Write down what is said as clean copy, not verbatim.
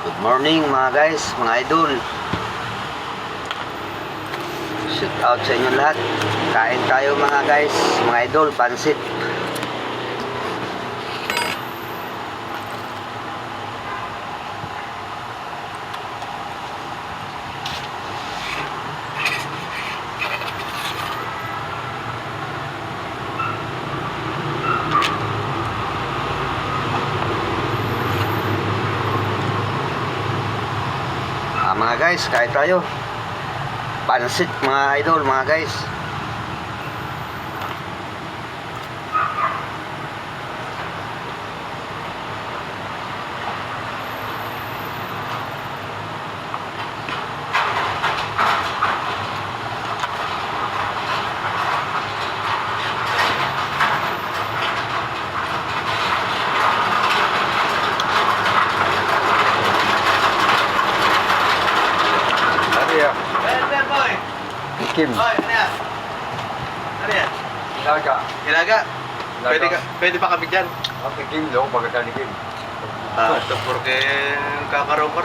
Good morning mga guys, mga idol. Shout out sa inyo lahat. Kain tayo mga guys, mga idol, pansit. Mga guys, kain tayo. Pansit mga idol, mga guys. Kim. Hoy, ano yan? Ano yan? Ilaga. Ilaga? Pwede pa kami dyan? Okay, Kim, lo, pagkatali Kim. Ito porque kakaroon ka